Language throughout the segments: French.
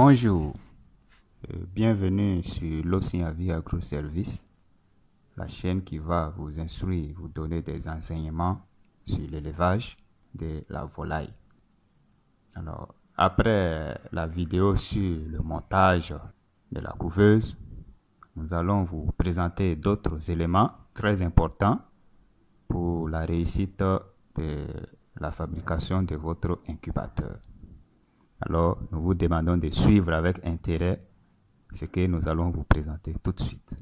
Bonjour, bienvenue sur l'Oceanavie Agro-Service, la chaîne qui va vous instruire, vous donner des enseignements sur l'élevage de la volaille. Alors, après la vidéo sur le montage de la couveuse, nous allons vous présenter d'autres éléments très importants pour la réussite de la fabrication de votre incubateur. Alors, nous vous demandons de suivre avec intérêt ce que nous allons vous présenter tout de suite.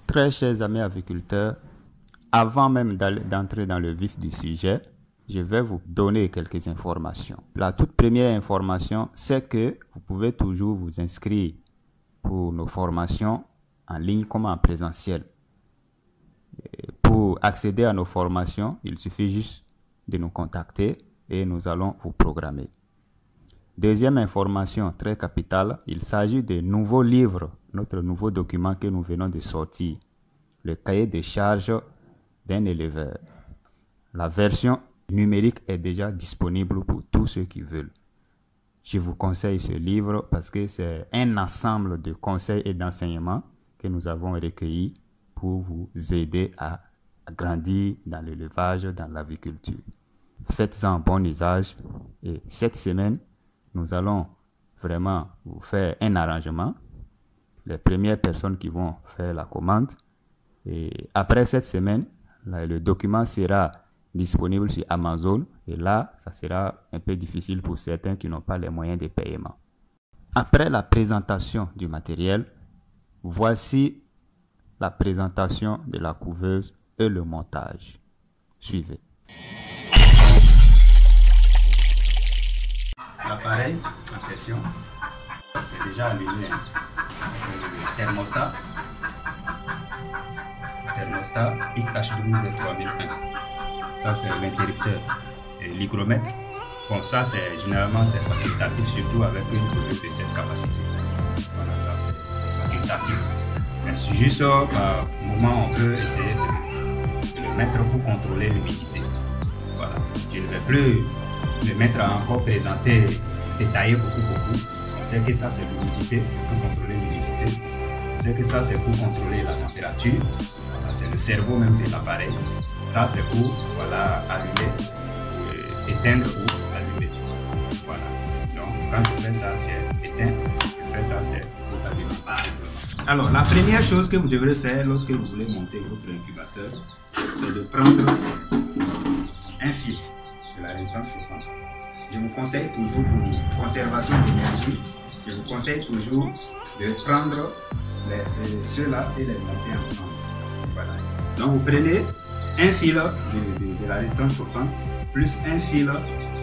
Très chers amis agriculteurs, avant même d'entrer dans le vif du sujet, je vais vous donner quelques informations. La toute première information, c'est que vous pouvez toujours vous inscrire pour nos formations en ligne comme en présentiel. Pour accéder à nos formations, il suffit juste de nous contacter et nous allons vous programmer. Deuxième information très capitale, il s'agit de nouveaux livres, notre nouveau document que nous venons de sortir, le cahier de charges d'un éleveur. La version numérique est déjà disponible pour tous ceux qui veulent. Je vous conseille ce livre parce que c'est un ensemble de conseils et d'enseignements que nous avons recueillis pour vous aider à grandir dans l'élevage, dans l'agriculture. Faites-en bon usage et cette semaine, nous allons vraiment vous faire un arrangement. Les premières personnes qui vont faire la commande et après cette semaine, le document sera disponible sur Amazon et là, ça sera un peu difficile pour certains qui n'ont pas les moyens de paiement. Après la présentation du matériel, voici la présentation de la couveuse et le montage. Suivez. L'appareil en question, c'est déjà allumé. C'est le thermostat. Thermostat XHW 3001. Ça, c'est l'interrupteur et l'hygromètre. Bon, ça, généralement, c'est facultatif, surtout avec une couveuse de cette capacité. Voilà, ça, c'est facultatif. Mais juste par moment, on peut essayer de le mettre pour contrôler l'humidité. Voilà. Je ne vais plus le mettre à encore présenter, détailler beaucoup. On sait que ça, c'est l'humidité, c'est pour contrôler l'humidité. On sait que ça, c'est pour contrôler la température. Voilà, c'est le cerveau même de l'appareil. Ça, c'est pour allumer, ou éteindre ou allumer. Voilà. Donc, quand je fais ça, c'est éteindre. Je fais ça, c'est pour allumer. Alors, la première chose que vous devrez faire lorsque vous voulez monter votre incubateur, c'est de prendre un fil de la résistance chauffante. Je vous conseille toujours pour conservation d'énergie, je vous conseille toujours de prendre ceux-là et les monter ensemble. Voilà. Donc, vous prenez un fil de la résistance chauffante plus un fil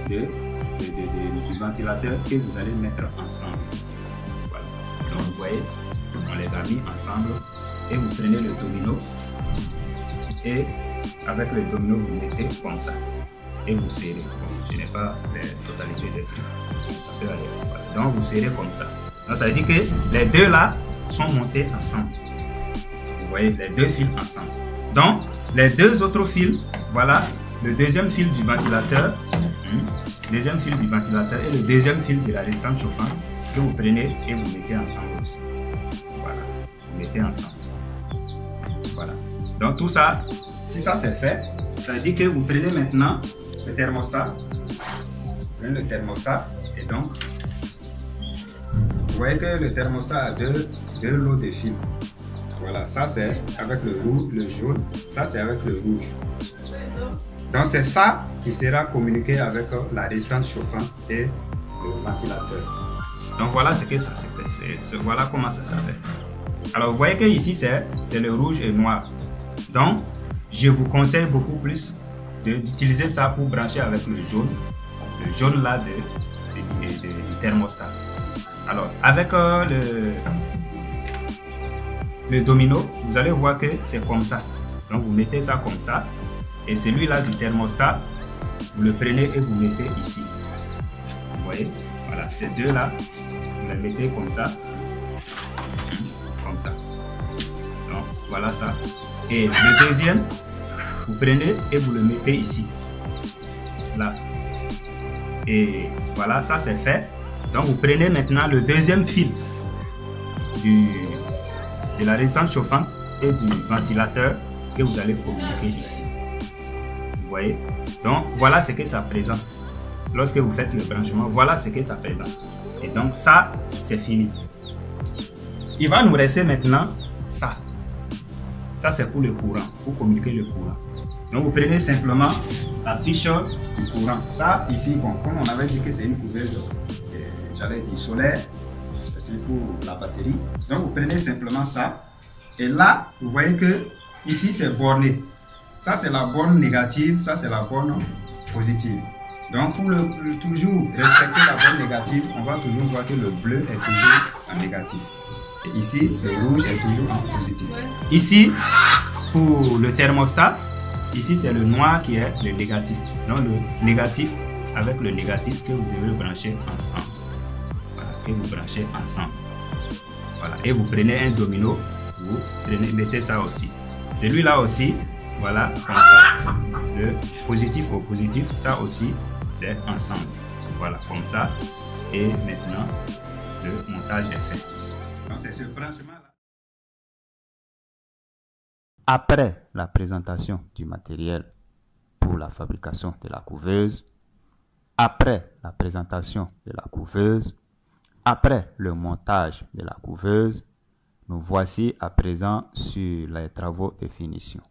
du ventilateur que vous allez mettre ensemble. Voilà. Donc, vous voyez, on les a mis ensemble et vous prenez le domino et avec le domino vous mettez comme ça et vous serrez. Bon, je n'ai pas la totalité des trucs, ça peut aller. Voilà. Donc vous serrez comme ça. Donc ça veut dire que les deux là sont montés ensemble. Vous voyez les deux fils ensemble. Donc les deux autres fils, voilà le deuxième fil du ventilateur, deuxième fil du ventilateur et le deuxième fil de la résistance chauffante que vous prenez et vous mettez ensemble aussi. Voilà, vous mettez ensemble. Voilà. Donc tout ça, si ça c'est fait, ça veut dire que vous prenez maintenant le thermostat. Vous prenez le thermostat et donc vous voyez que le thermostat a deux lots de fils. Voilà, ça c'est avec le jaune, ça c'est avec le rouge. Donc c'est ça qui sera communiqué avec la résistance chauffante et le ventilateur. Donc voilà ce que ça se fait, voilà comment ça se fait. Alors vous voyez que ici c'est le rouge et noir. Donc je vous conseille beaucoup plus d'utiliser ça pour brancher avec le jaune là du thermostat. Alors avec le domino, vous allez voir que c'est comme ça. Donc vous mettez ça comme ça et celui-là du thermostat, vous le prenez et vous mettez ici. Vous voyez, voilà, ces deux là, vous les mettez comme ça. Donc voilà ça. Et le deuxième, Vous prenez et vous le mettez ici. Là. Et voilà, ça c'est fait. Donc vous prenez maintenant le deuxième fil de la résistance chauffante et du ventilateur que vous allez communiquer ici. Vous voyez? Donc voilà ce que ça présente. Lorsque vous faites le branchement, voilà ce que ça présente. Et donc ça, c'est fini. Il va nous rester maintenant ça. Ça c'est pour le courant, pour communiquer le courant. Donc vous prenez simplement la fiche du courant. Ça ici, bon, comme on avait dit que c'est une couveuse, j'allais dire solaire, c'est pour la batterie. Donc vous prenez simplement ça. Et là, vous voyez que ici c'est borné. Ça c'est la borne négative, ça c'est la borne positive. Donc pour toujours respecter la borne négative, on va toujours voir que le bleu est toujours en négatif. Et ici, le rouge est toujours en positif. Ici, pour le thermostat, ici c'est le noir qui est le négatif. Donc le négatif avec le négatif que vous devez brancher ensemble. Voilà, que vous branchez ensemble. Voilà, et vous prenez un domino, vous mettez ça aussi. Celui-là aussi, voilà, comme ça, le positif au positif, ça aussi, c'est ensemble. Voilà, comme ça. Et maintenant, le montage est fait. Donc c'est ce branchement-là. Après la présentation du matériel pour la fabrication de la couveuse, après la présentation de la couveuse, après le montage de la couveuse, nous voici à présent sur les travaux de finition.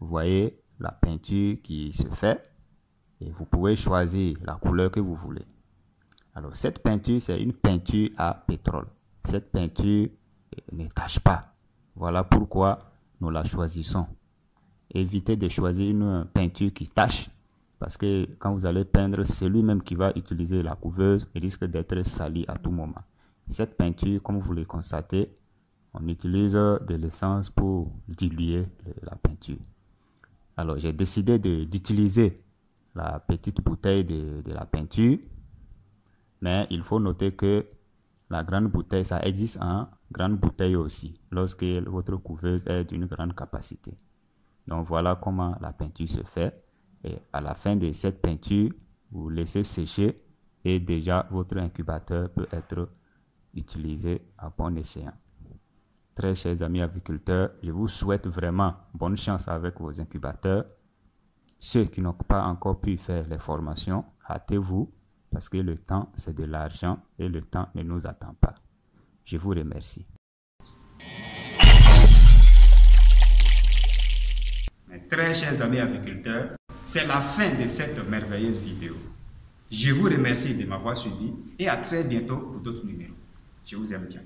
Vous voyez la peinture qui se fait et vous pouvez choisir la couleur que vous voulez. Alors cette peinture, c'est une peinture à pétrole. Cette peinture ne tache pas. Voilà pourquoi nous la choisissons. Évitez de choisir une peinture qui tache, parce que quand vous allez peindre, c'est lui-même qui va utiliser la couveuse et risque d'être sali à tout moment. Cette peinture, comme vous le constatez, on utilise de l'essence pour diluer la peinture. Alors j'ai décidé d'utiliser la petite bouteille de la peinture, mais il faut noter que la grande bouteille, ça existe en grande bouteille aussi, lorsque votre couveuse est d'une grande capacité. Donc voilà comment la peinture se fait. Et à la fin de cette peinture, vous laissez sécher et déjà votre incubateur peut être utilisé à bon escient. Très chers amis agriculteurs, je vous souhaite vraiment bonne chance avec vos incubateurs. Ceux qui n'ont pas encore pu faire les formations, hâtez-vous parce que le temps c'est de l'argent et le temps ne nous attend pas. Je vous remercie. Mes très chers amis agriculteurs, c'est la fin de cette merveilleuse vidéo. Je vous remercie de m'avoir suivi et à très bientôt pour d'autres numéros. Je vous aime bien.